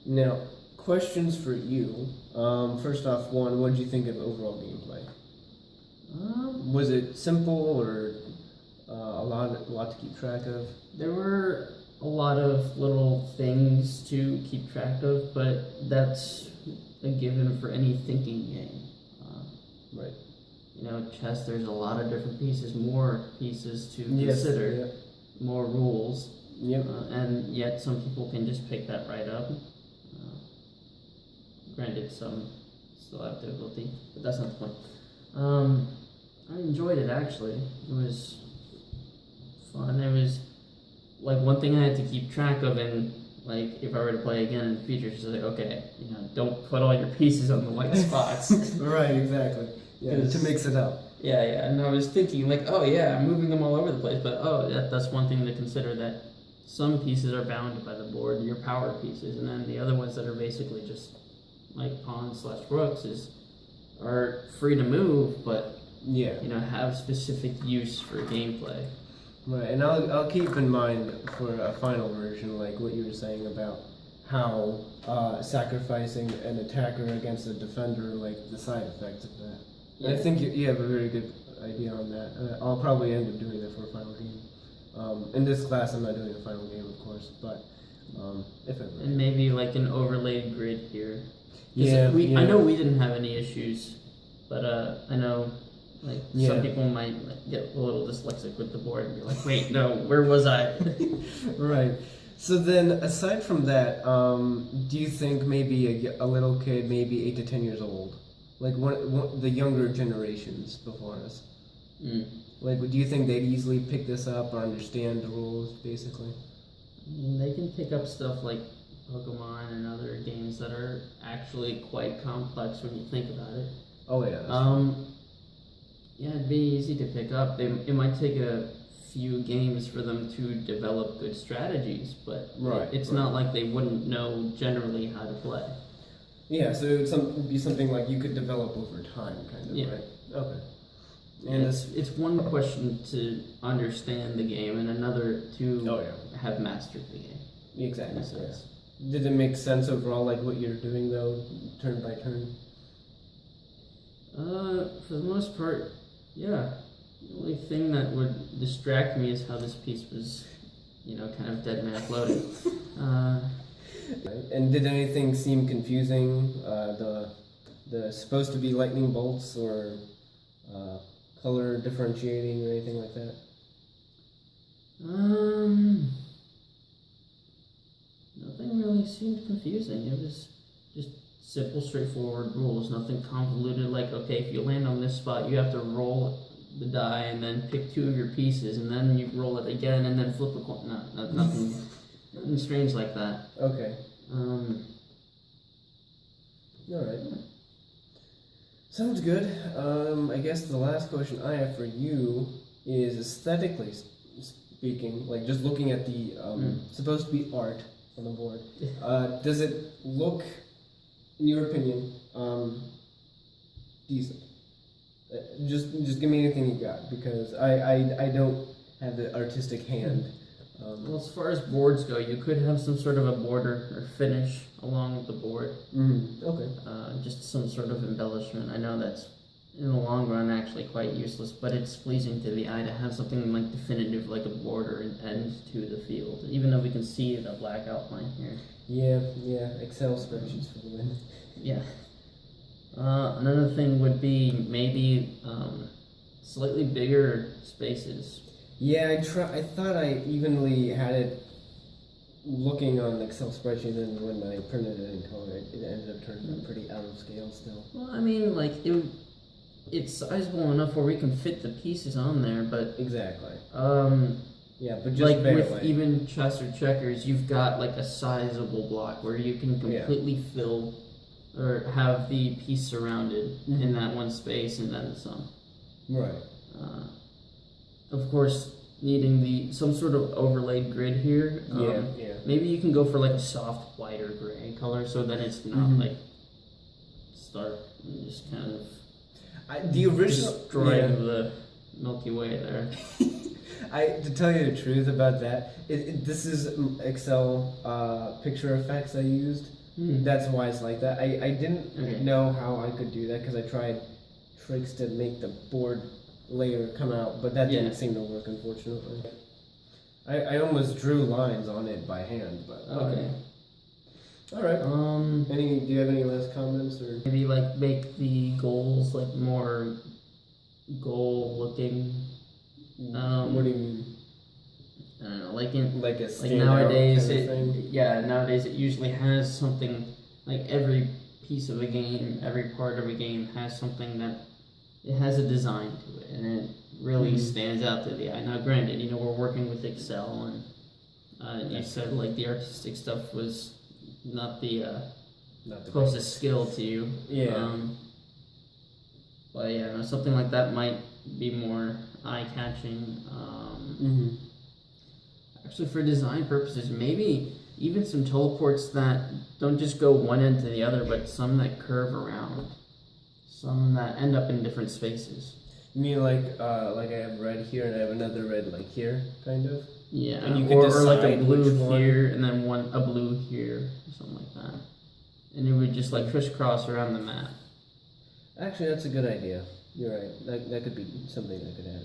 Now, questions for you. First off, one, what did you think of overall gameplay? Was it simple or a lot to keep track of? There were a lot of little things to keep track of, but that's a given for any thinking game. Right. You know, chess, there's a lot of different pieces, more pieces to consider, Yeah. more rules, Yep. and yet some people can just pick that right up. Granted, some still have difficulty, but that's not the point. I enjoyed it actually. It was fun. It was like one thing I had to keep track of, and like if I were to play again in the future, it's like, okay, you know, don't put all your pieces on the white spots. Right, exactly. Yeah, to mix it up. Yeah, and I was thinking like, oh yeah, I'm moving them all over the place, but that's one thing to consider, that some pieces are bounded by the board, your power pieces, and then the other ones that are basically just like pawns/rooks are free to move, but yeah, you know, have specific use for gameplay. Right, and I'll keep in mind for a final version, like what you were saying about how sacrificing an attacker against a defender, like the side effects of that. Yeah. I think you have a very good idea on that. I'll probably end up doing that for a final game. In this class, I'm not doing a final game, of course, but if ever. And maybe like an overlaid grid here. Yeah, I know we didn't have any issues, but I know like some people might get a little dyslexic with the board and be like, wait, no, where was I? Right. So then, aside from that, do you think maybe a little kid, maybe 8 to 10 years old, like the younger generations before us, like, do you think they'd easily pick this up or understand the rules, basically? They can pick up stuff like Pokemon and other games that are actually quite complex when you think about it. Oh yeah. Yeah, it'd be easy to pick up. It might take a few games for them to develop good strategies, but it's not like they wouldn't know generally how to play. Yeah, so it would be something like you could develop over time, kind of, right? Okay. And it's one question to understand the game, and another to have mastered the game. Exactly. Did it make sense overall, like what you're doing though, turn by turn? For the most part, yeah. The only thing that would distract me is how this piece was, you know, kind of dead man floating. And did anything seem confusing? The supposed to be lightning bolts or color differentiating or anything like that? Nothing really seemed confusing. It was just simple, straightforward rules. Nothing convoluted. Like, okay, if you land on this spot, you have to roll the die and then pick 2 of your pieces, and then you roll it again and then flip a coin. No, nothing strange like that. Okay. Alright. Sounds good. I guess the last question I have for you is, aesthetically speaking, like just looking at the supposed to be art on the board, does it look, in your opinion, decent? Just give me anything you got, because I don't have the artistic hand. Well, as far as boards go, you could have some sort of a border or finish along the board. Okay. Just some sort of embellishment. I know that's in the long run actually quite useless, but it's pleasing to the eye to have something like definitive, like a border and end to the field, even though we can see the black outline here. Yeah. Excel spreadsheets for the win. Yeah. Another thing would be maybe slightly bigger spaces. Yeah, I thought I evenly had it looking on Excel spreadsheet, and when I printed it in color, it ended up turning out pretty out of scale still. Well, I mean, like, it's sizable enough where we can fit the pieces on there, but... Exactly. Yeah, but just like barely. with even chess or checkers, you've got like a sizable block where you can completely fill or have the piece surrounded in that one space and then some. Right. Of course, needing some sort of overlaid grid here. Maybe you can go for like a soft white or gray color, so that it's not like stark and just kind of the original destroying the Milky Way there. To tell you the truth about that, this is Excel picture effects I used. That's why it's like that. I didn't Okay. know how I could do that because I tried tricks to make the board layer come out, but that Yeah. didn't seem to work, unfortunately. I almost drew lines on it by hand, but Okay. All right. Um, Do you have any last comments or? maybe like make the goals like more goal looking. What do you mean? I don't know, like in Like a like standout nowadays kind of thing? nowadays it usually has something, like every piece of a game, every part of a game has something that it has a design to it, and it really stands out to the eye. Now, granted, you know, we're working with Excel, and you said like the artistic stuff was not the Not the closest skill to you. Yeah. But yeah, no, something like that might be more eye catching. Actually, for design purposes, maybe even some teleports that don't just go one end to the other, but some that curve around, some that end up in different spaces. You mean like I have red here and I have another red like here, kind of? Yeah, And you can or like a decide blue which one. here and then a blue here, or something like that. And it would just like crisscross around the map. Actually, that's a good idea. You're right. That could be something I could add.